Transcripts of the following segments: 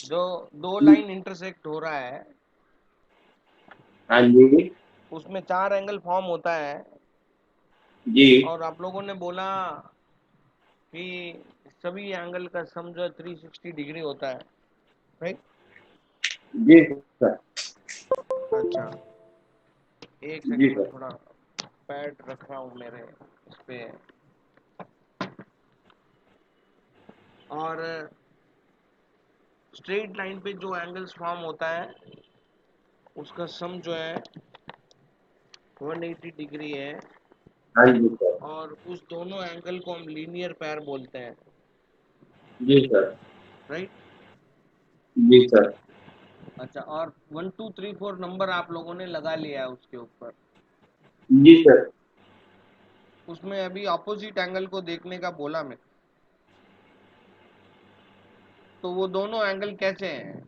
जो दो line intersect हो रहा है हाँ जी। उसमें 4 एंगल फॉर्म होता है। जी और आप लोगों ने बोला कि सभी एंगल का सम जो है 360 डिग्री होता है, राइट? जी सर। अच्छा, एक जी सेकंड में सर। थोड़ा पैड रख रहा हूँ मेरे इस पे। और स्ट्रेट लाइन पे जो एंगल्स फॉर्म होता है उसका सम जो है 180 डिग्री है। हाँ जी सर। और उस दोनों एंगल को हम लीनियर पैर बोलते हैं, जी सर। राइट? जी सर। अच्छा, और 1 2 3 4 नंबर आप लोगों ने लगा लिया है उसके ऊपर। जी सर। उसमें अभी अपोजिट एंगल को देखने का बोला मैं, तो वो दोनों एंगल कैसे हैं?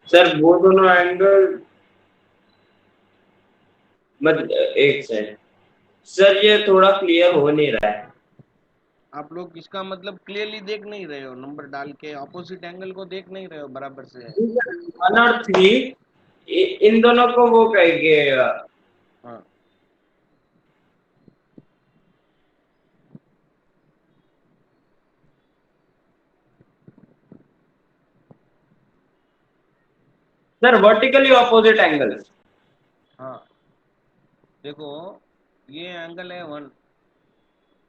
सर वो दोनों एंगल, मतलब एक सेकंड सर, ये थोड़ा क्लियर हो नहीं रहा है। आप लोग इसका मतलब क्लियरली देख नहीं रहे हो, नंबर डाल के अपोजिट एंगल को देख नहीं रहे हो बराबर से। 1 और 3, इन दोनों को वो कहेंगे। हाँ, सर वर्टिकली ऑपोजिट एंगल। हाँ, देखो, ये एंगल है 1।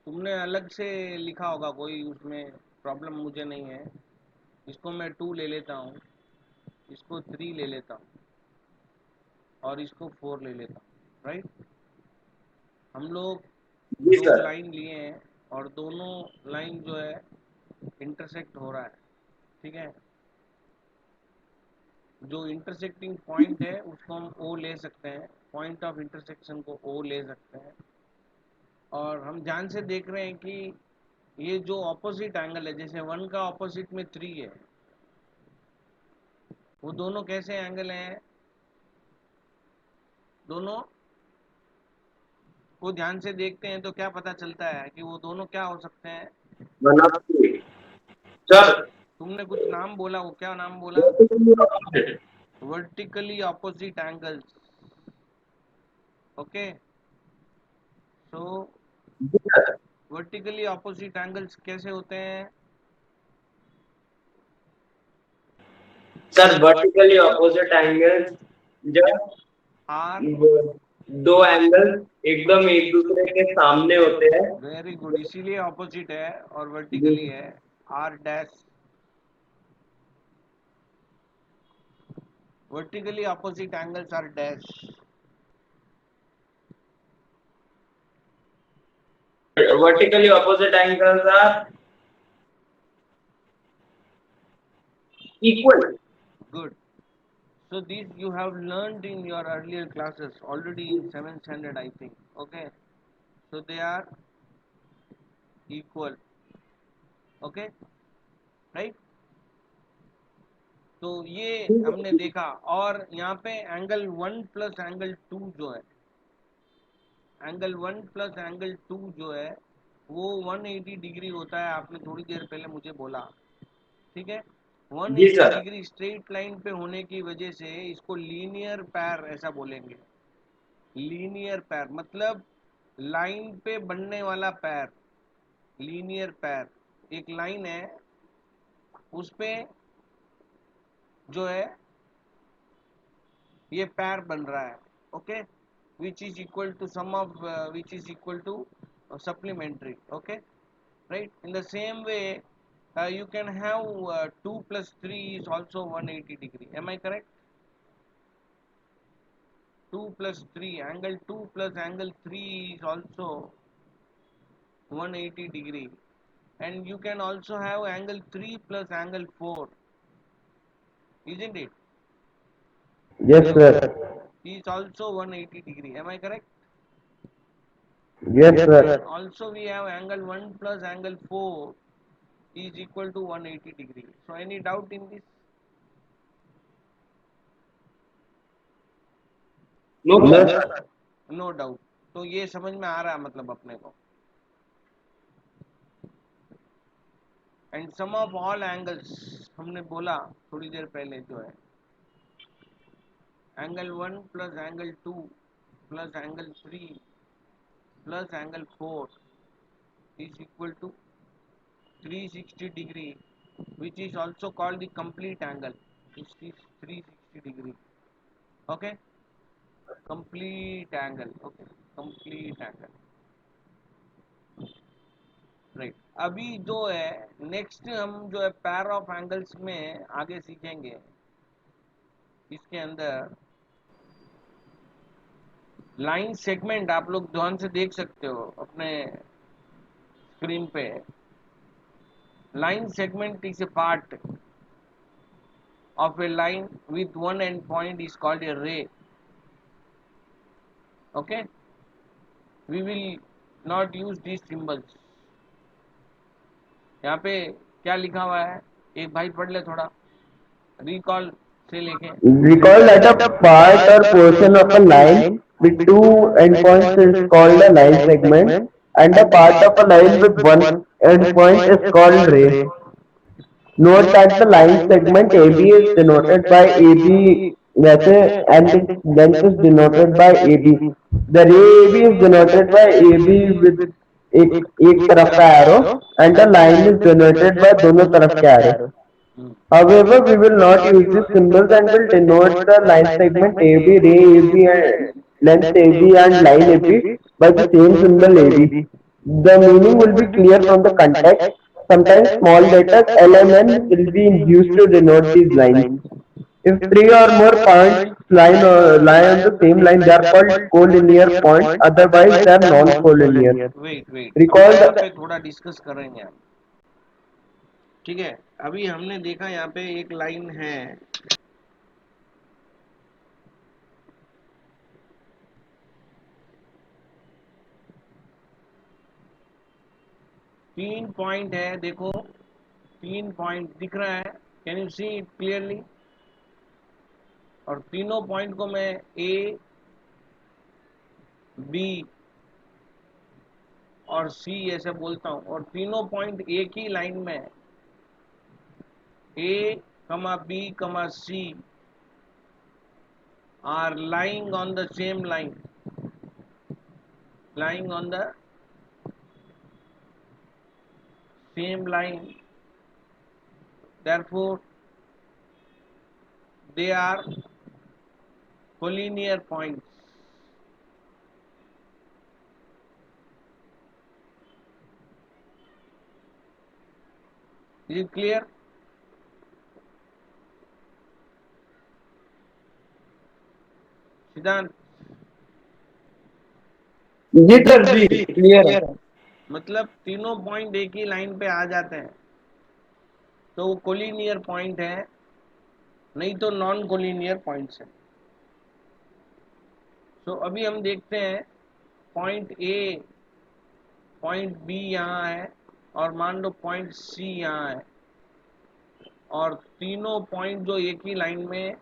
तुमने अलग से लिखा होगा कोई, उसमें प्रॉब्लम मुझे नहीं है। इसको मैं 2 ले लेता हूँ, इसको 3 ले लेता हूँ, और इसको 4 ले लेता हूँ, राइट? हम लोग जी दो सर। लाइन लिए हैं और दोनों लाइन जो है इंटरसेक्ट हो रहा है, ठीक है? जो इंटरसेक्टिंग पॉइंट है उसको हम ओ ले सकते हैं, पॉइंट ऑफ इंटरसेक्शन को ओ ले सकते हैं। और हम ध्यान से देख रहे हैं कि ये जो ऑपोजिट एंगल है, जैसे 1 का ऑपोजिट में 3 है, वो दोनों कैसे एंगल हैं? दोनों को ध्यान से देखते हैं तो क्या पता चलता है कि वो दोनों क्या हो सकते हैं? 1 और 3 सर। तुमने कुछ नाम बोला, वो क्या नाम बोला? Vertically opposite. Vertically opposite angles. Okay, so जी सर। वर्टिकली ऑपोजिट एंगल्स कैसे होते हैं? सर वर्टिकली ऑपोजिट एंगल जब आर, दो एंगल एकदम एक दूसरे के सामने होते हैं। वेरी गुड, इसीलिए ऑपोजिट है और जी। वर्टिकली है। Are dash, vertically opposite angles are dash. Vertically opposite angles are equal. Good. So these you have learned in your earlier classes already in 7th standard, I think. Okay. So they are equal. Okay. Right. तो ये हमने देखा। और यहाँ पे angle 1 plus angle 2 जो है, angle 1 plus angle 2 जो है वो 180 डिग्री होता है, आपने थोड़ी देर पहले मुझे बोला, ठीक है? जी 180 सर। डिग्री स्ट्रेट लाइन पे होने की वजह से इसको लीनियर पैर ऐसा बोलेंगे। लीनियर पैर मतलब लाइन पे बनने वाला पैर, लीनियर पैर। एक लाइन है, उस पे जो है ये पैर बन रहा है, okay? Which is equal to sum of which is equal to supplementary, okay? Right, in the same way you can have 2 plus 3 is also 180 degree, am I correct? 2 plus 3, angle 2 plus angle 3 is also 180 degree. And you can also have angle 3 plus angle 4, isn't it? Yes sir. Is also 180 degree, am I correct? Yes sir. Also we have angle 1 plus angle 4 is equal to 180 degree. So any doubt in this? No No sir. sir. No doubt. तो ये समझ में आ रहा है मतलब अपने को। And sum of all angles हमने बोला थोड़ी देर पहले जो है angle 1 plus angle 2 plus angle 3 plus angle 4 is equal to 360 degree, which is also called the complete angle. This is 360 degree. Okay, complete angle. Okay, complete angle. Right, अभी जो है नेक्स्ट हम जो है पैर ऑफ एंगल्स में आगे सीखेंगे। इसके अंदर लाइन सेगमेंट आप लोग ध्यान से देख सकते हो अपने स्क्रीन पे। Line segment is a part of a line with one end point is called a ray. Okay, we will not use these symbols. यहाँ पे क्या लिखा हुआ है एक भाई पढ़ ले थोड़ा, रिकॉल से लेके। Recall that a part or portion of a line with two endpoints is called a line segment, and a part of a line with one endpoint is called ray. Note that the line segment AB is denoted by AB वैसे and its length is denoted by AB. The ray AB is denoted by AB with एक तरफ का arrow and the line is denoted by दोनों तरफ के arrow. However, we will not use these symbols and will denote the line segment AB, ray AB, and length AB and line AB by the same symbol AB. The meaning will be clear from the context. Sometimes small letters L and N will be used to denote these lines. If three or more points lie on the same line, they are called collinear points. Otherwise, they are non-collinear. Wait wait, अभी Recall यहाँ the पे थोड़ा discuss करेंगे हम। ठीक है, अभी हमने देखा यहाँ पे एक लाइन है, तीन पॉइंट है, देखो तीन पॉइंट दिख रहा है, can you see it clearly? और तीनों पॉइंट को मैं ए बी और सी ऐसे बोलता हूँ, और तीनों पॉइंट एक ही लाइन में ए comma B comma C are lying on the same line, lying on the same line, therefore they are collinear points. Is it clear? सिद्धांत, जी सर जी क्लियर है। मतलब तीनों पॉइंट एक ही लाइन पे आ जाते हैं तो वो कोलिनियर पॉइंट है, नहीं तो नॉन कोलिनियर पॉइंट्स है। तो अभी हम देखते हैं पॉइंट ए पॉइंट बी यहाँ है और मान लो पॉइंट सी यहाँ है, और तीनों पॉइंट जो एक ही लाइन में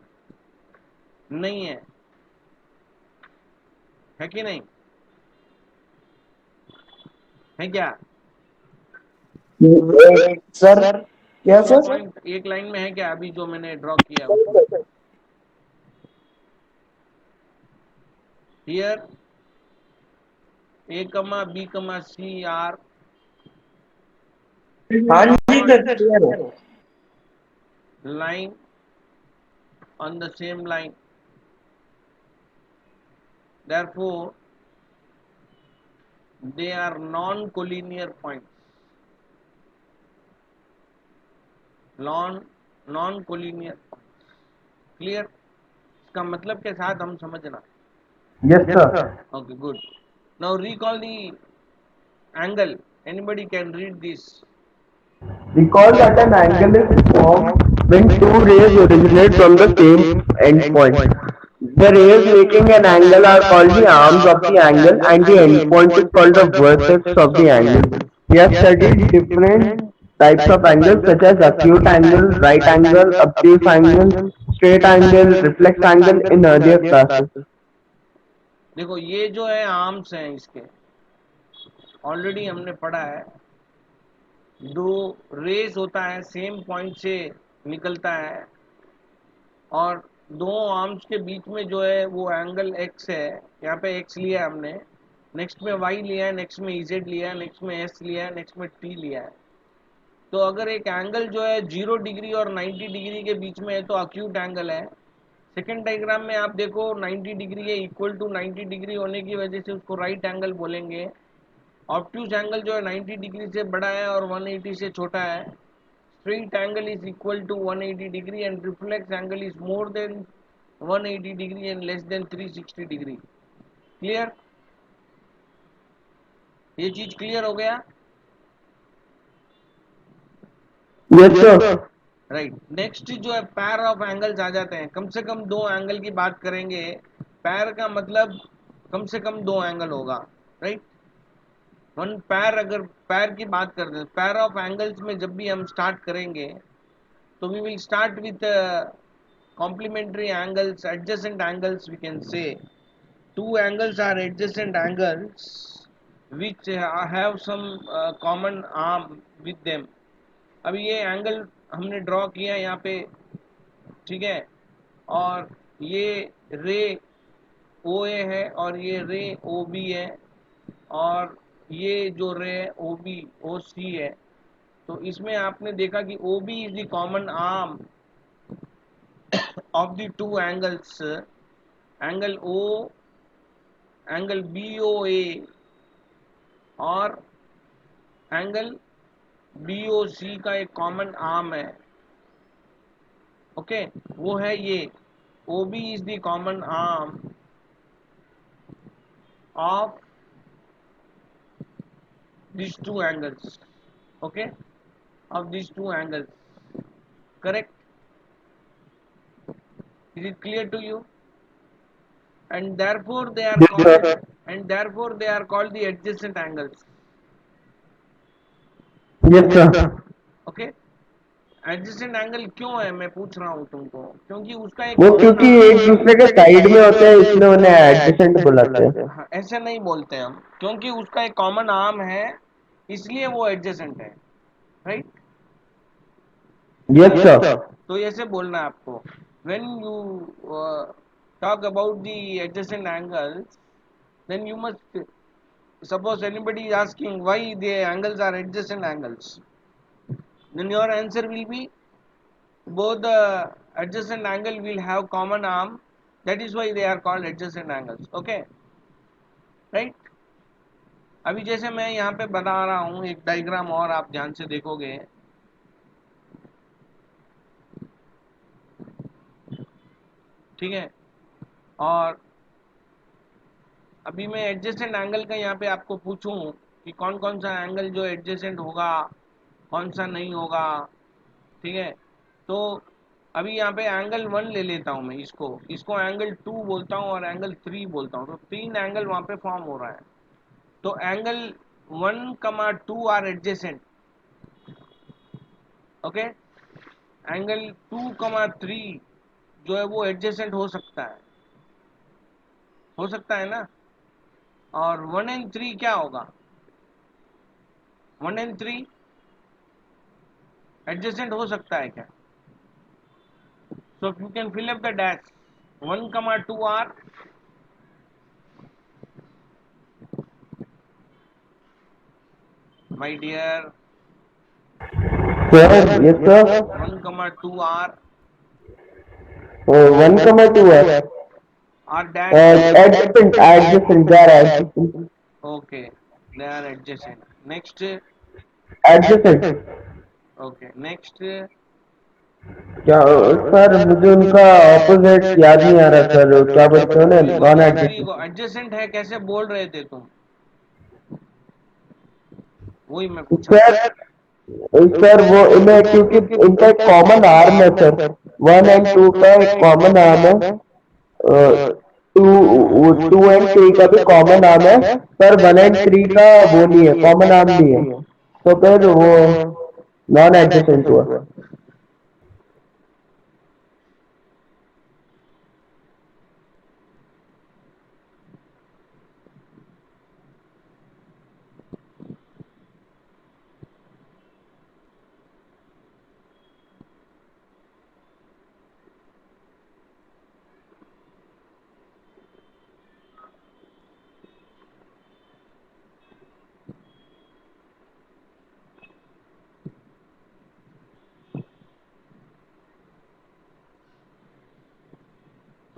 नहीं है कि नहीं, है क्या? सर क्या तीनों सर? पॉइंट एक लाइन में है क्या अभी जो मैंने ड्रॉ किया उसमें? Here A comma B comma C are हाँ जी सर क्लियर है। line on the same line, therefore they are non-collinear points, non-collinear points. Clear? इसका मतलब के साथ हम समझना। Yes sir. Okay, good. Now recall the angle. Anybody can read this. Recall that an angle is formed when two rays originate from the same endpoint. The rays making an angle are called the arms of the angle and the endpoint is called the vertex of the angle. We have studied different types of angles such as acute angle, right angle, obtuse angle, straight angle, reflex angle in earlier classes. देखो ये जो है arms हैं इसके, already हमने पढ़ा है। दो रेस होता है, सेम पॉइंट से निकलता है, और दो आर्म्स के बीच में जो है वो एंगल एक्स है, यहाँ पे एक्स लिया है हमने, नेक्स्ट में वाई लिया है, नेक्स्ट में इजेड लिया है, नेक्स्ट में एस लिया है, नेक्स्ट में टी लिया है। तो अगर एक एंगल जो है 0 डिग्री और 90 डिग्री के बीच में है तो अक्यूट एंगल है। सेकेंड डायग्राम में आप देखो 90 डिग्री है, इक्वल टू 90 डिग्री होने की वजह से उसको राइट एंगल बोलेंगे। ऑब्ट्यूज एंगल जो है 90 डिग्री से बड़ा है और 180 से छोटा है। Straight angle is equal to 180 degree and reflex angle is more than 180 degree and less than 360 degree. Clear? ये चीज क्लियर हो गया? Yes sir. राइट। नेक्स्ट जो है पैर ऑफ एंगल्स आ जाते हैं। कम से कम दो एंगल की बात करेंगे। पैर का मतलब कम से कम दो एंगल होगा, राइट। वन पैर, अगर पैर की बात करते हैं, पैर ऑफ एंगल्स में जब भी हम स्टार्ट करेंगे तो we will start with complementary angles, adjacent angles we can say. Two angles are adjacent angles which have some common arm with them. अभी ये एंगल हमने ड्रॉ किया यहाँ पे, ठीक है, और ये रे ओ ए है और ये रे ओ बी है, और ये जो रे ओ बी ओ सी है। तो इसमें आपने देखा कि O B is the common arm of the two angles, angle O, angle B O A और एंगल बी ओ सी का एक कॉमन आर्म है। ओके, वो है ये O B is the common arm of these two angles. Okay, of these two angles. Correct? Is it clear to you? And therefore they are yes called, sir. and therefore they are called the adjacent angles. Yes sir. Okay, adjacent angle क्यों है मैं पूछ रहा हूँ तुमको, क्योंकि उसका एक वो कॉमन क्योंकि एक दूसरे के साइड में होते हैं इसलिए उन्हें एडजेसेंट बुलाते हैं। हाँ, ऐसे नहीं बोलते हम, क्योंकि उसका एक कॉमन आर्म है इसलिए वो एडजेसेंट है, राइट। Yes sir. तो ऐसे बोलना है आपको। When you talk about the adjacent angles, then you must, suppose anybody is asking why the angles are adjacent angles, then your answer will be both the adjacent angle will have common arm, that is why they are called adjacent angles. Okay, right? अभी जैसे मैं यहाँ पे बता रहा हूँ एक diagram, और आप ध्यान से देखोगे, ठीक है, और अभी मैं एडजेसेंट एंगल का यहाँ पे आपको पूछूं कि कौन कौन सा एंगल जो एडजेसेंट होगा, कौन सा नहीं होगा, ठीक है। तो अभी यहाँ पे एंगल 1 ले लेता हूँ मैं, इसको इसको एंगल 2 बोलता हूँ और एंगल 3 बोलता हूँ, तो तीन एंगल वहाँ पे फॉर्म हो रहा है। तो angle 1, 2 are adjacent. Okay, angle 2, 3 जो है वो एडजेसेंट हो सकता है ना। और 1 एंड 3 क्या होगा? 1 एंड 3 एडजेसेंट हो सकता है क्या? So you can fill up the dash. 1, 2 are my dear, sir yes sir. 1, 2 are 1, 2 है। Are dash. Adjacent adjacent they are adjacent. Okay, they are adjacent. Next, adjacent. Okay next, क्या sir मुझे उनका opposite याद नहीं आ रहा sir, क्या बोलते हो ना, नॉन एडजेसेंट। एडजेसेंट है कैसे बोल रहे थे तुम? वही मैं पूछा। सर सर वो इन्हें क्योंकि इनका एक कॉमन आर्म है सर, 1 एंड 2 का एक कॉमन आर्म है। टू एंड 3 का भी कॉमन आर्म है, पर 1 एंड 3 का वो नहीं है, कॉमन आर्म नहीं है, तो फिर वो नॉन एडजेसेंट हुआ।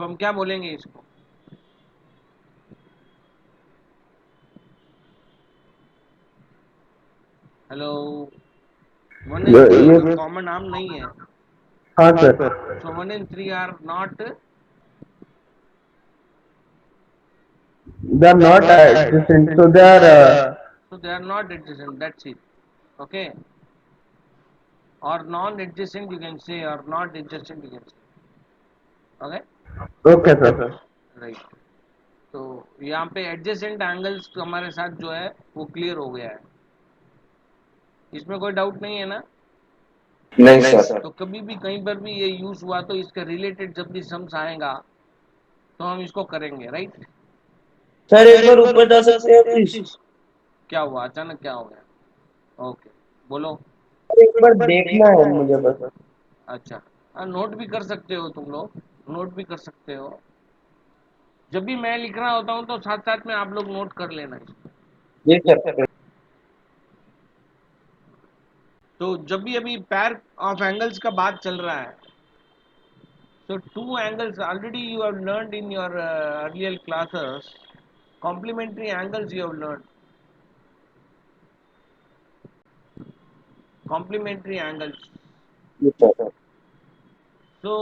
तो हम क्या बोलेंगे इसको? हेलो, 1 एंड 3 ये का कॉमन आर्म नहीं है, हाँ sir, so 1 and 3 are not, they are not adjacent, so they are so they are not adjacent, that's it. Okay, or non adjacent you can say, or not adjacent you can say. Okay, okay sir. right. तो यहाँ पे adjacent angles हमारे साथ जो है वो clear हो गया है, इसमें कोई डाउट नहीं है ना? नहीं सर। तो कभी भी कहीं पर भी ये यूज हुआ तो इसका रिलेटेड जब भी सम्स आएगा तो हम इसको करेंगे, राइट? सर एक बार ऊपर जा सकते हैं प्लीज? क्या हुआ, अचानक क्या हो गया? ओके, बोलो। एक बार देखना है मुझे बस। अच्छा, हाँ, नोट भी कर सकते हो तुम लोग, नोट भी कर सकते हो। जब भी मैं लिख रहा होता हूँ तो साथ साथ में आप लोग नोट कर लेना इसको। जी सर। तो जब भी अभी पैर ऑफ एंगल्स का बात चल रहा है, so two angles already you have learned in your earlier classes, complementary angles you have learned, complementary angles. जी sir. So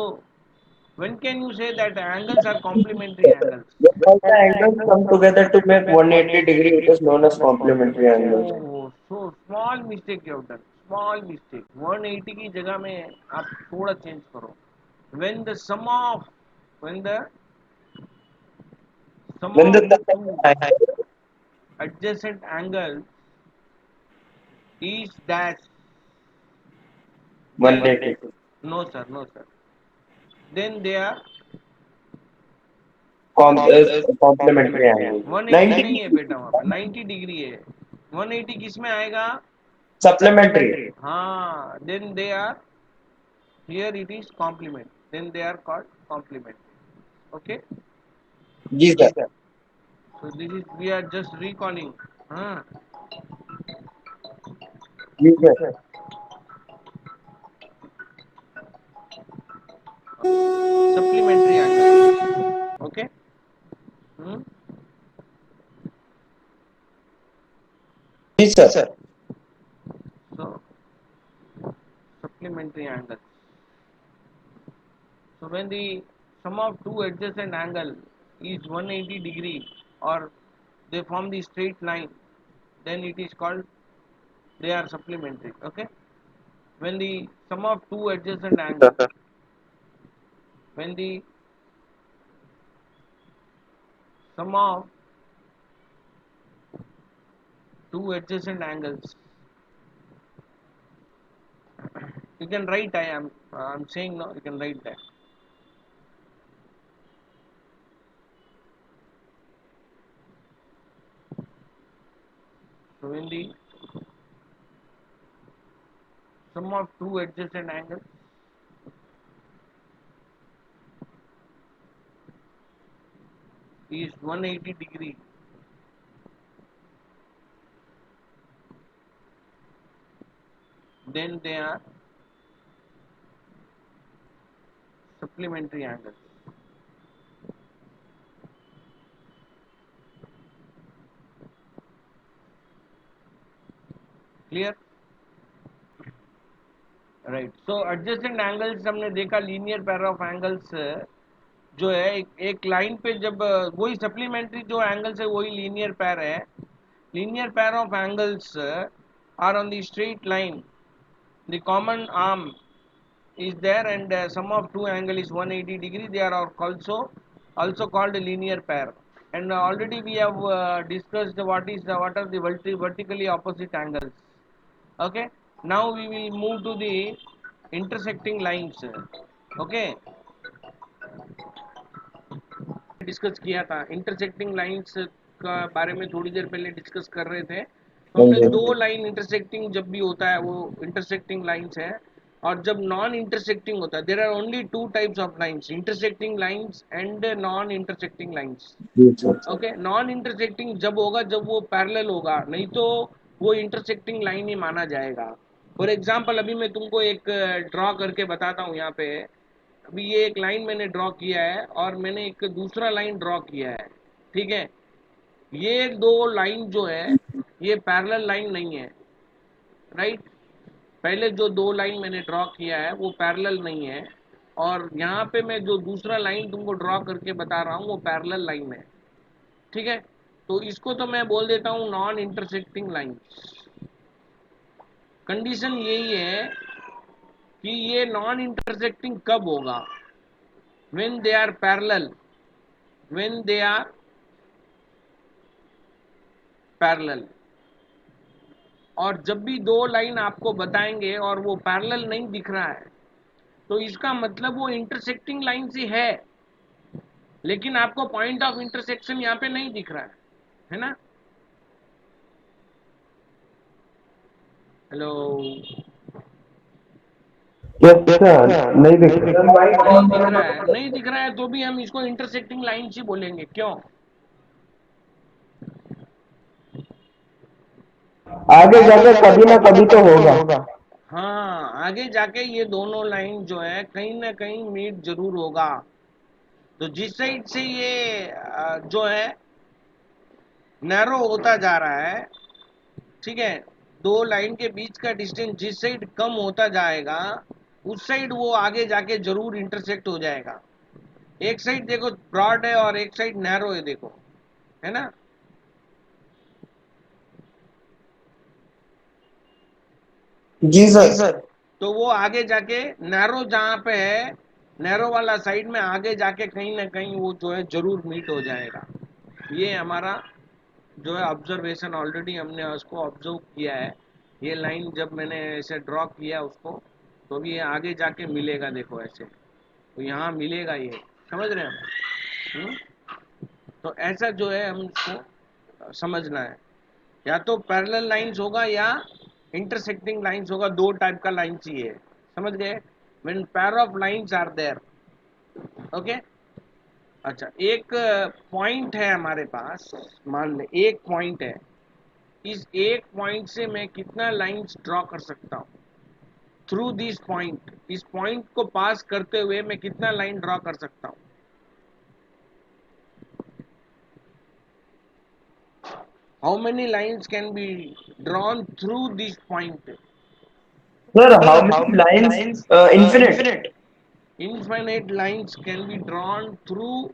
when can you say that angles are complementary angles? When all the angles come together to make 180 degree, it is known as complementary angle. Oh, so small mistake you have done, small mistake. 180 की जगह में आप थोड़ा change करो. When the sum of, when the sum When of the the two adjacent angles is dash. 180 No sir, no sir. Then they are complementary angle. 180 नहीं 90 है बेटा, वहाँ पे 90 डिग्री है. 180 किस में आएगा? supplementary. हाँ, then they are, here it is complement, then they are called complement. Okay, जी sir. so this is, we are just recalling. हाँ, जी sir. supplementary angle. Okay. Hmm? जी sir. So supplementary angle. So when the sum of two adjacent angle is 180 degree, or they form the straight line, then it is called, they are supplementary. Okay, when the sum of two adjacent angles, when the sum of two adjacent angles, you can write, I'm saying, no, you can write that. So when the sum of two adjacent angles is 180 degree, then they are supplementary angles. Clear? Right. So adjacent angles हमने देखा, linear pair of angles जो है एक line पे, जब वही supplementary जो angles है वही लीनियर पेयर है. Linear pair of angles are on the straight line, the common arm is there, and sum of two angle is 180 degree, they are also called linear pair. And already we have discussed what are the vertically opposite angles. Okay, now we will move to the intersecting lines. Okay, discuss किया था intersecting lines का बारे में, थोड़ी देर पहले discuss कर रहे थे. तो हाँ हमने जी। दो लाइन इंटरसेक्टिंग जब भी होता है वो इंटरसेक्टिंग लाइंस है, और जब नॉन इंटरसेक्टिंग होता है, there are only two types of lines, intersecting lines and non intersecting lines. जी सर। ओके, नॉन इंटरसेक्टिंग जब होगा जब वो पैरेलल होगा, नहीं तो वो इंटरसेक्टिंग लाइन ही माना जाएगा. फॉर एग्जांपल अभी मैं तुमको एक ड्रॉ करके बताता हूँ यहाँ पे. अभी ये एक लाइन मैंने ड्रॉ किया है और मैंने एक दूसरा लाइन ड्रॉ किया है, ठीक है। ये दो लाइन जो है ये पैरेलल लाइन नहीं है, राइट। पहले जो दो लाइन मैंने ड्रॉ किया है वो पैरेलल नहीं है, और यहाँ पे मैं जो दूसरा लाइन तुमको ड्रॉ करके बता रहा हूँ वो पैरेलल लाइन है, ठीक है। तो इसको तो मैं बोल देता हूँ नॉन इंटरसेक्टिंग लाइन। कंडीशन यही है कि ये नॉन इंटरसेक्टिंग कब होगा, when they are parallel, when they are parallel. और जब भी दो लाइन आपको बताएंगे और वो पैरेलल नहीं दिख रहा है तो इसका मतलब वो इंटरसेक्टिंग लाइन से है, लेकिन आपको पॉइंट ऑफ इंटरसेक्शन यहाँ पे नहीं दिख रहा है ना। हेलो। यस सर, नहीं दिख रहा। नहीं दिख रहा है, नहीं दिख रहा है तो भी हम इसको इंटरसेक्टिंग लाइन ही बोलेंगे, क्यों? आगे जाके कभी ना कभी तो होगा। हाँ, आगे जाके ये दोनों लाइन जो है कहीं ना कहीं मीट जरूर होगा। तो जिस साइड से ये जो है नैरो होता जा रहा है, ठीक है, दो लाइन के बीच का डिस्टेंस जिस साइड कम होता जाएगा उस साइड वो आगे जाके जरूर इंटरसेक्ट हो जाएगा। एक साइड देखो ब्रॉड है और एक साइड नैरो है, देखो, है ना। जी सर। तो वो आगे जाके नैरो जहाँ पे है, नैरो वाला साइड में आगे जाके कहीं ना कहीं वो जो है जरूर मीट हो जाएगा। ये हमारा जो है ऑब्जर्वेशन, ऑलरेडी हमने उसको ऑब्जर्व किया है। ये लाइन जब मैंने ऐसे ड्रॉ किया उसको, तो भी ये आगे जाके मिलेगा, देखो ऐसे, तो यहाँ मिलेगा ये, समझ रहे हैं हम? तो ऐसा जो है हम इसको समझना है, या तो पैरेलल लाइंस होगा या इंटरसेक्टिंग लाइंस होगा, दो टाइप का लाइन चाहिए, समझ गए। When pair of lines are there, okay. अच्छा, एक पॉइंट है हमारे पास, मान ले एक पॉइंट है, इस एक पॉइंट से मैं कितना लाइंस ड्रॉ कर सकता हूँ थ्रू दिस पॉइंट, इस पॉइंट को पास करते हुए मैं कितना लाइन ड्रॉ कर सकता हूँ। How many lines can be drawn through this point? Sir how many lines? Infinite. Infinite lines can be drawn through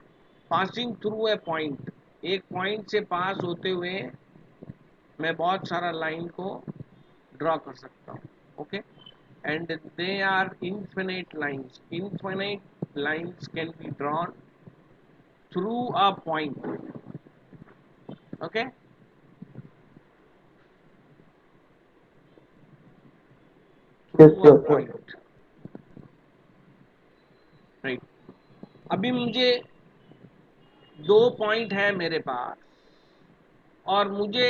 passing through a point. एक पॉइंट से पास होते हुए मैं बहुत सारा लाइन को ड्रॉ कर सकता हूँ, okay. And they are infinite lines, infinite lines can be drawn through a point, okay, yes through a sir. Point, right. अभी मुझे दो पॉइंट है मेरे पास और मुझे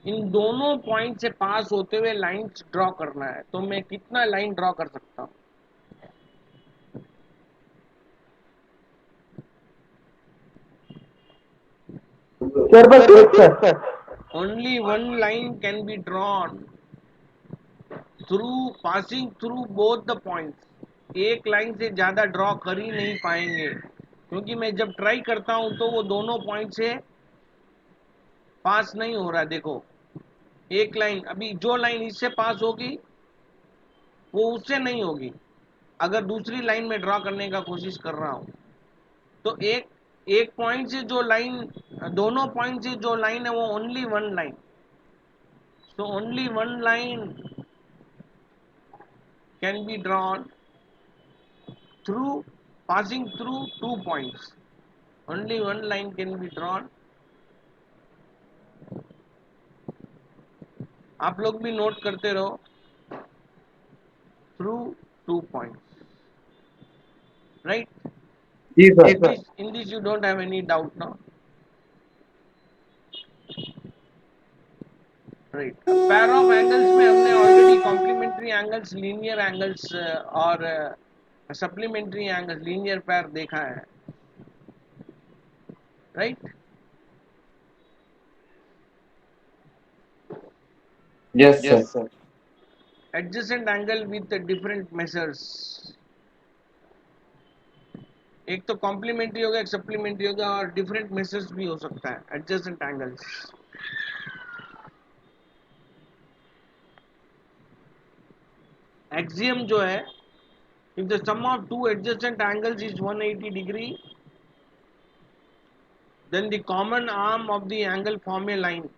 इन दोनों पॉइंट से पास होते हुए लाइंस ड्रॉ करना है, तो मैं कितना लाइन ड्रॉ कर सकता हूँ? सर बस एक sir. Only one line can be drawn through passing through both the points. एक लाइन से ज्यादा ड्रॉ कर ही नहीं पाएंगे, क्योंकि मैं जब ट्राई करता हूं तो वो दोनों पॉइंट से पास नहीं हो रहा। देखो, एक लाइन, अभी जो लाइन इससे पास होगी वो उससे नहीं होगी, अगर दूसरी लाइन में ड्रॉ करने का कोशिश कर रहा हूं तो एक एक पॉइंट से जो लाइन, दोनों पॉइंट से जो लाइन है वो only one line, so only one line can be drawn through passing through two points, only one line can be drawn। आप लोग भी नोट करते रहो, थ्रू टू पॉइंट्स, राइट। जी sir. in this you don't have any doubt now, right. Pair of angles में हमने already complementary angles, linear angles और supplementary angles, linear pair देखा है, right. Yes sir. Adjacent angle with different measures, एक तो complementary होगा, एक supplementary होगा, और डिफरेंट मेसेज भी हो सकता है, एडजेसेंट एंगल्स। एक्सियम जो है, if the sum of two adjacent angles is 180 degree, then the common arm of the angle form a line।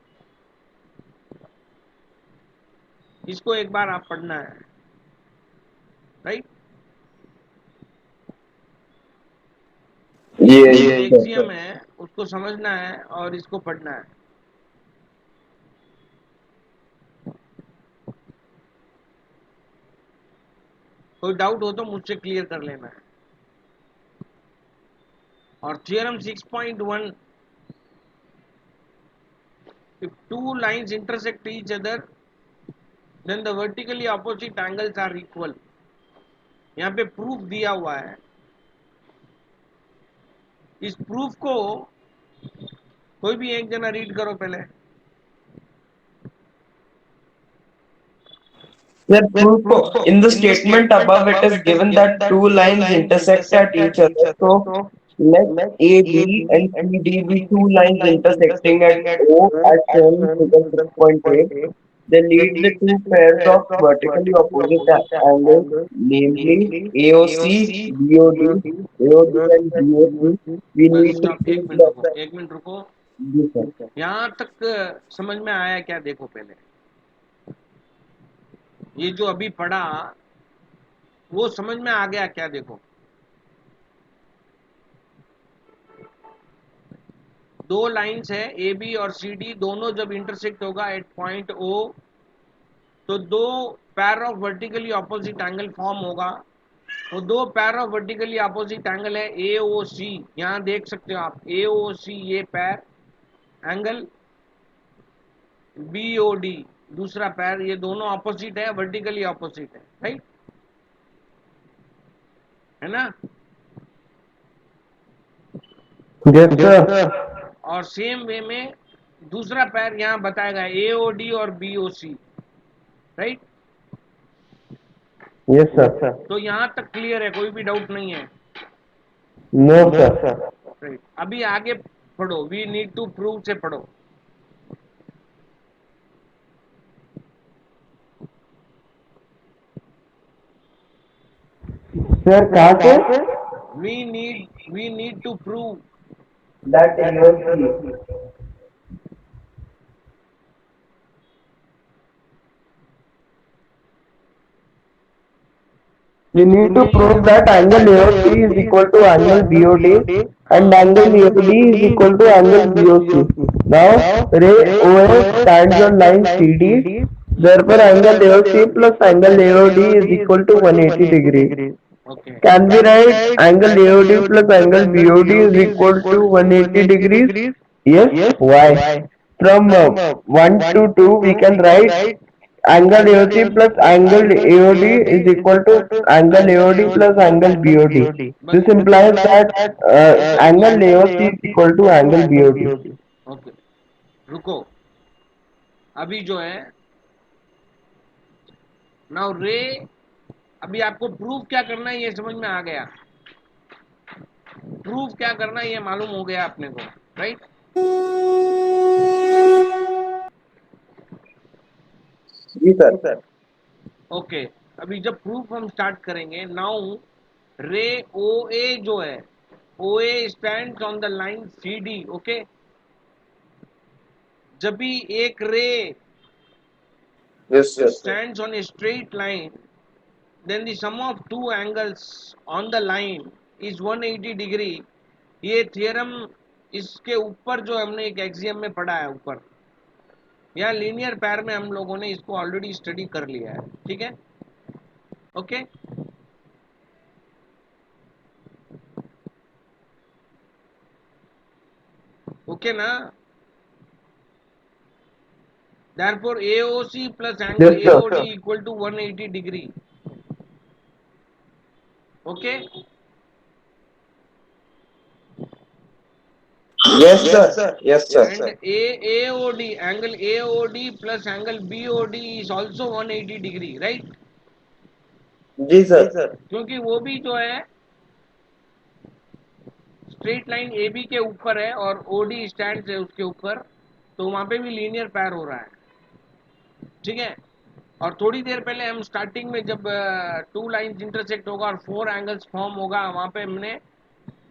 इसको एक बार आप पढ़ना है, राइट। ये जो सर। एक्सियम है उसको समझना है और इसको पढ़ना है। कोई डाउट हो तो मुझसे क्लियर कर लेना है। और theorem 6.1, if two lines intersect each other, then the vertically opposite angles are equal। यहाँ पे प्रूफ दिया हुआ है। इस प्रूफ को कोई भी एक जना रीड करो पहले। Sir, proof in the statement above, it is given that two lines intersect at each other. So let AB and CD be two lines intersecting at O as shown in figure 6.8. They lead the two pairs of vertically opposite angles, namely AOC, BOD, AOD and BOC. We बस need to stop, एक prove minute that. रुको, एक minute रुको। जी sir. यहाँ तक समझ में आया क्या? देखो पहले, ये जो अभी पढ़ा वो समझ में आ गया क्या? देखो, दो लाइंस है ए बी और सी डी, दोनों जब इंटरसेक्ट होगा एट पॉइंट ओ, तो दो pair of vertically opposite angle form होगा। वो दो pair of vertically opposite angle है ए ओ सी। यहाँ देख सकते हो आप, ए ओ सी ये पैर एंगल, बी ओ डी दूसरा पैर, ये दोनों ऑपोजिट है, वर्टिकली ऑपोजिट है, राइट है ना। Yes, sir. और सेम वे में दूसरा पैर यहाँ बताएगा ए ओ डी और बी ओ सी, राइट। Yes, sir. तो यहाँ तक क्लियर है, कोई भी डाउट नहीं है, No, sir. राइट। अभी आगे पढ़ो, वी नीड टू प्रूव से पढ़ो। Sir, कहाँ से? We need to prove. That AOC. We need to prove that angle AOC is equal to angle BOD and angle AOD is equal to angle BOC. Now, ray OS stands on line CD. Therefore, angle AOC plus angle AOD is equal to 180 degree. Okay, Can we write angle AOD plus angle BOD is equal to 180 degrees? Yes. Why? From 1 to 2 we can write angle AOC plus angle AOD is equal to angle AOD plus angle BOD. This implies that angle AOC is equal to angle BOD. Okay, रुको। अभी जो है now रे, अभी आपको proof क्या करना है ये समझ में आ गया। प्रूफ क्या करना है ये मालूम हो गया अपने को, राइट। जी सर। ओके, अभी जब प्रूफ हम स्टार्ट करेंगे, नाउ रे ओ ए जो है, O A stands on the line C D. Okay, जब भी एक रे Yes sir. stands on a straight line, then the sum of two angles on the line is 180 degree। ये थियरम इसके ऊपर जो हमने एक एक्सियम में पढ़ा है ऊपर, या लीनियर पैर में हम लोगों ने इसको ऑलरेडी स्टडी कर लिया है, ठीक है। ओके, ओके ना। therefore AOC plus angle Yes, sir. AOD equal to 180 degree। okay, Yes sir. Yes sir. and AOD, angle AOD plus angle BOD is also 180 degree, right। Ji sir. क्योंकि वो भी जो है स्ट्रेट लाइन ए बी के ऊपर है और O D stand है उसके ऊपर, तो वहां पे भी लीनियर पैर हो रहा है, ठीक है। और थोड़ी देर पहले हम स्टार्टिंग में जब टू लाइंस इंटरसेक्ट होगा और फोर एंगल्स फॉर्म होगा, वहां पे हमने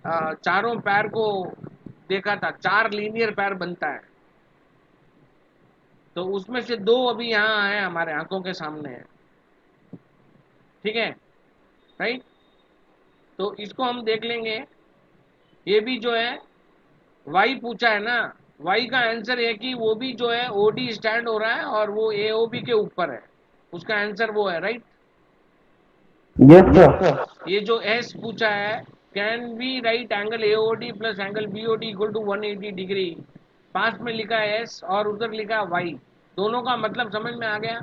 चारों पैर को देखा था, चार लीनियर पैर बनता है, तो उसमें से दो अभी यहाँ है हमारे आंखों के सामने है, ठीक है, राइट। तो इसको हम देख लेंगे। ये भी जो है वाई पूछा है ना, वाई का आंसर है कि वो भी जो है ओडी स्टैंड हो रहा है और वो एओबी के ऊपर है, उसका आंसर वो है, राइट। Yes, sir. ये जो एस पूछा है, can be right angle AOD plus angle BOD equal to 180 degree, पास में लिखा है एस और उधर लिखा है वाई, दोनों का मतलब समझ में आ गया।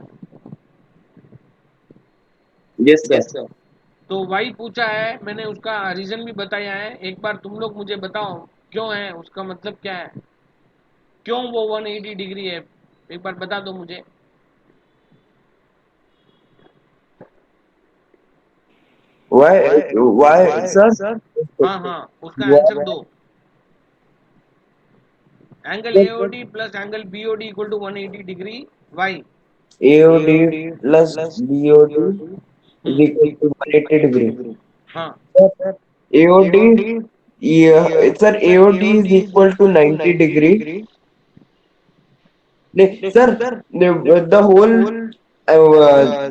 Yes, sir. तो वाई पूछा है, मैंने उसका रीजन भी बताया है, एक बार तुम लोग मुझे बताओ क्यों है, उसका मतलब क्या है, क्यों वो 180 डिग्री है, एक बार बता दो मुझे। Why, sir? हाँ हाँ, उसका आंसर Why, दो। Angle sir, AOD plus angle BOD equal to 180 degree, why. AOD plus BOD is equal to 180 degree. हाँ Sir, AOD, yeah, sir, AOD is equal to 90 degree. Sir, the whole uh,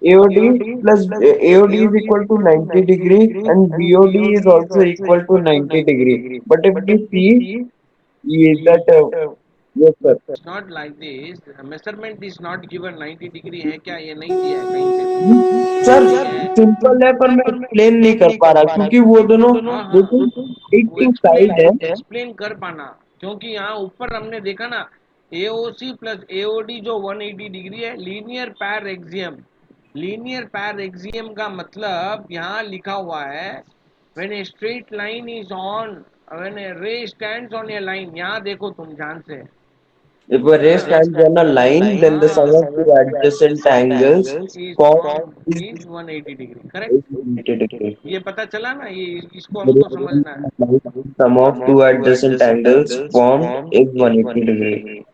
AOD plus AOD is equal to 90 degree and BOD is also equal to 90 degree. But if we see that, yes, sir. It's not like this, measurement is not given 90 degree है क्या, ये नहीं दिया है कहीं पे भी, sir नहीं है। सिंपल है पर मैं एक्सप्लेन नहीं कर पा रहा क्योंकि वो दोनों हाँ देखो हाँ, एक वो ही एक्सप्लेन साइड है। एक्सप्लेन कर पाना, क्योंकि यहाँ ऊपर हमने देखा ना, एओसी प्लस एओडी जो 180 डिग्री है, लीनियर पैर एक्सियम, लीनियर पैर एक्सियम का मतलब यहाँ लिखा हुआ है, when a straight line is on, when ए रे स्टैंड्स ऑन ए लाइन, यहाँ देखो तुम ध्यान से, If a ray stands on a line, then the sum of two adjacent angles is form form is is 180 degree, correct. 180 degree. ये पता चला ना, ये इसको The हमको समझना है, sum of two adjacent angles formed is 180 degree.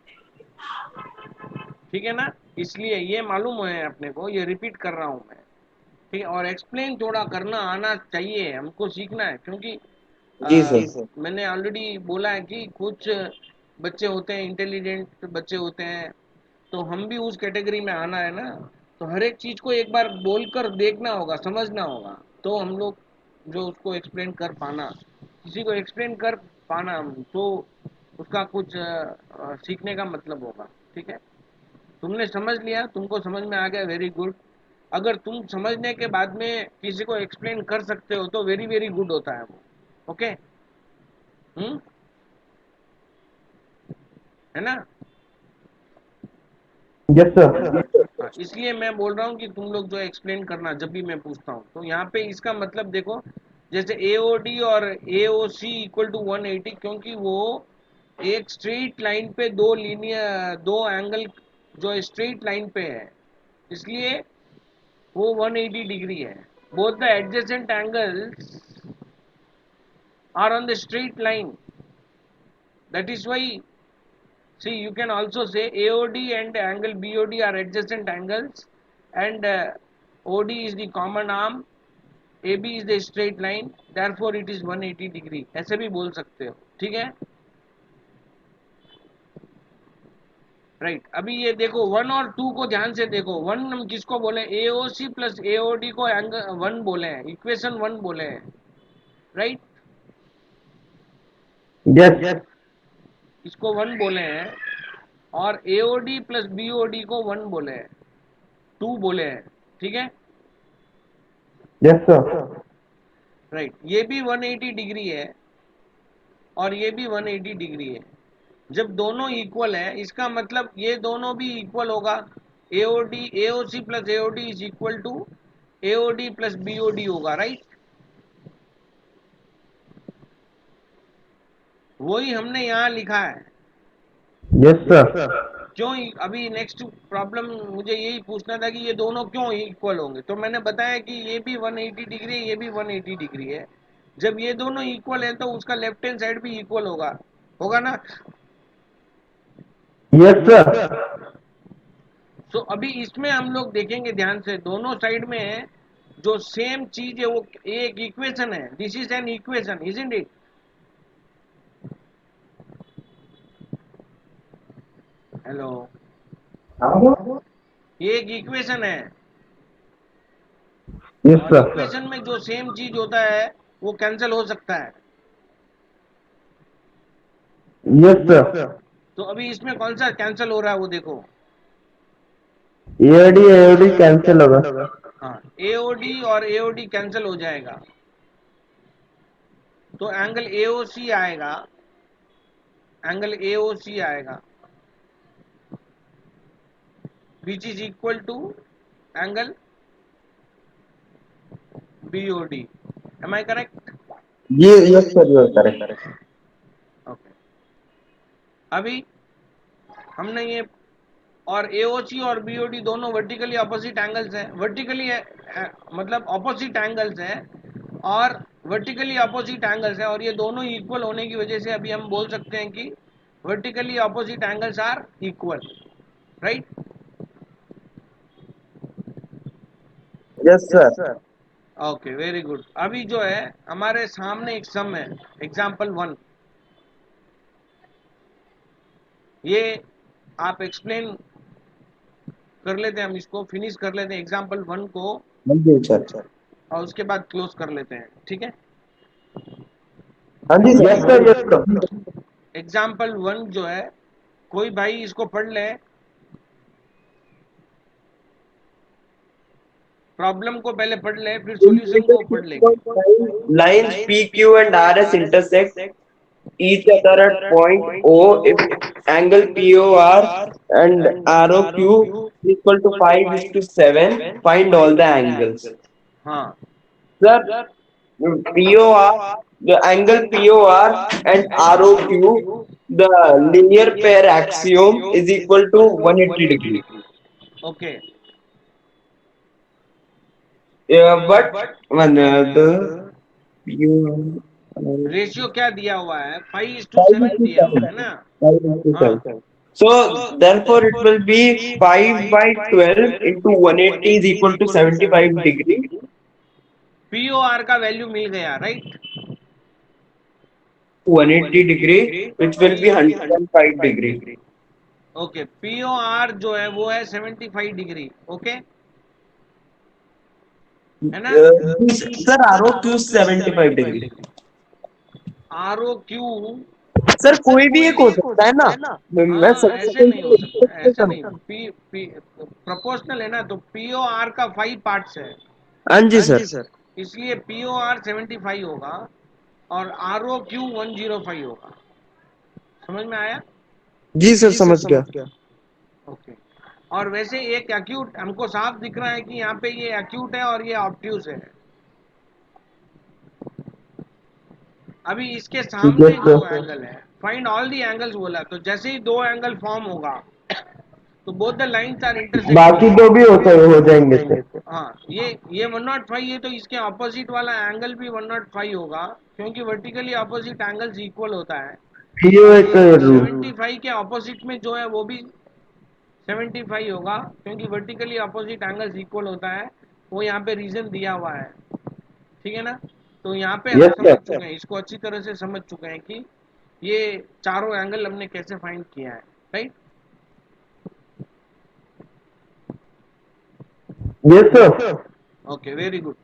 ठीक है ना। इसलिए ये मालूम है अपने को, ये रिपीट कर रहा हूँ मैं, ठीक है। और एक्सप्लेन थोड़ा करना आना चाहिए, हमको सीखना है, क्योंकि जी सर। मैंने ऑलरेडी बोला है कि कुछ बच्चे होते हैं इंटेलिजेंट बच्चे होते हैं, तो हम भी उस कैटेगरी में आना है ना, तो हर एक चीज को एक बार बोलकर देखना होगा, समझना होगा, तो हम लोग जो उसको एक्सप्लेन कर पाना, किसी को एक्सप्लेन कर पाना हम, तो उसका कुछ सीखने का मतलब होगा, ठीक है। तुमने समझ लिया, तुमको समझ में आ गया, वेरी गुड। अगर तुम समझने के बाद में किसी को एक्सप्लेन कर सकते हो तो वेरी वेरी गुड होता है वो, ओके। हम्म, है ना। Yes, sir. हाँ, इसलिए मैं बोल रहा हूँ कि तुम लोग जो एक्सप्लेन करना जब भी मैं पूछता हूँ, तो यहाँ पे इसका मतलब देखो, जैसे एओडी और एओसी इक्वल टू 180, क्योंकि वो एक स्ट्रेट लाइन पे दो लीनियर दो एंगल जो स्ट्रेट लाइन पे है, इसलिए वो 180 डिग्री है। Both the adjacent angles are on the straight line, that is why, see, you can also say AOD and angle BOD are adjacent angles, and OD is the common arm, AB is the straight line, therefore it is 180 degree, ऐसे भी बोल सकते हो, ठीक है, right. अभी ये देखो वन और टू को ध्यान से देखो, वन हम किसको बोले, AOC प्लस AOD को एंगल वन बोले हैं, इक्वेशन वन बोले हैं, राइट। Yes. इसको वन बोले हैं, और AOD प्लस BOD को वन बोले हैं, टू बोले हैं, ठीक है, Yes, sir. राइट। ये भी 180 डिग्री है और ये भी 180 डिग्री है, जब दोनों इक्वल है इसका मतलब ये दोनों भी इक्वल होगा, AOD AOC plus AOD is equal to AOD plus BOD होगा, राइट। वही हमने यहाँ लिखा है। Yes, sir. क्यों, अभी नेक्स्ट प्रॉब्लम मुझे यही पूछना था कि ये दोनों क्यों इक्वल होंगे, तो मैंने बताया कि ये भी 180 डिग्री है, ये भी 180 डिग्री है, जब ये दोनों इक्वल है तो उसका लेफ्ट हैंड साइड भी इक्वल होगा, होगा ना? Yes sir. तो अभी इसमें हम लोग देखेंगे ध्यान से, दोनों साइड में जो सेम चीज है वो एक इक्वेशन है, this is an equation, isn't it? Hello, ये एक इक्वेशन है, यस और सर। इक्वेशन में जो सेम चीज होता है वो कैंसिल हो सकता है। Yes sir. तो अभी इसमें कौन सा कैंसिल हो रहा है वो देखो। एओडी एओडी कैंसिल होगा। हाँ, एओडी और एओडी कैंसिल हो जाएगा, तो एंगल एओसी आएगा, एंगल एओसी आएगा which is equal to angle BOD. Am I correct? ये yes sir, you are correct. Okay, अभी हमने ये, और एओसी और बीओडी दोनों वर्टिकली अपोजिट एंगल्स हैं, वर्टिकली मतलब अपोजिट एंगल्स हैं, और वर्टिकली अपोजिट एंगल्स हैं, और ये दोनों इक्वल होने की वजह से अभी हम बोल सकते हैं कि vertically opposite angles are equal, right? Yes sir. Okay, very good. अभी जो है हमारे सामने एक सम है, एग्जाम्पल 1, ये आप एक्सप्लेन कर लेते हैं, हम इसको फिनिश कर लेते हैं एग्जाम्पल 1 को, हाँ जी सर। और उसके बाद क्लोज कर लेते हैं, ठीक है? हाँ जी sir. Yes sir, yes sir. Example 1 जो है, कोई भाई इसको पढ़ ले, प्रॉब्लम को पहले पढ़ ले फिर सॉल्यूशन को पढ़ लेंगे। Lines PQ and RS intersect each other at point O if angle POR and ROQ is equal to 5:7. Find all the angles. हाँ, Sir, POR, the angle POR and ROQ, the linear pair axiom is equal to 180 degree. Okay, But when the POR ratio क्या दिया हुआ है? 5:7 दिया हुआ है ना? हाँ, So therefore it will be 5/12 into 180 is equal to 75 degree. पीओआर का वैल्यू मिल गया, right? 180 degree which will be 105 degree. Okay, POR जो है वो है 75 डिग्री, ओके, है ना? Sir, ROQ 75 degree. R O Q, sir कोई भी एक हो सकता है ना, मैं हाँ, ऐसे नहीं हो सकता, ऐसे नहीं, सब। पी पी प्रोपोर्शनल है ना, तो पीओआर का 5 पार्ट्स है, हाँ जी सर। इसलिए पीओआर 75 होगा और आर ओ क्यू 105 होगा। समझ में आया? जी सर, समझ गया। ओके, और वैसे एक एक्यूट हमको साफ दिख रहा है कि यहाँ पे ये एक्यूट है और ये ऑब्ट्यूज है। अभी इसके सामने यस जो सर। एंगल है, फाइंड ऑल दी एंगल्स बोला, तो जैसे ही दो एंगल फॉर्म होगा तो बोथ द लाइंस आर बाकी इंटरसेक्टिंग। दो भी हो जाएंगे सर। हाँ, ये 105 है, तो इसके ऑपोजिट वाला एंगल भी 105 होगा, क्योंकि वर्टिकली ऑपोजिट एंगल्स इक्वल होता है, ये और एक ये रूल। 75 के ऑपोजिट में जो है वो भी 75 होगा, क्योंकि वर्टिकली अपोजिट एंगल्स इक्वल होता है, वो यहाँ पे रीजन दिया हुआ है, ठीक है ना? तो यहाँ पे हम यस समझ सर। चुके हैं, इसको अच्छी तरह से समझ चुके हैं कि ये चारों एंगल हमने कैसे फाइंड किया है, right? Yes sir. Okay, very good.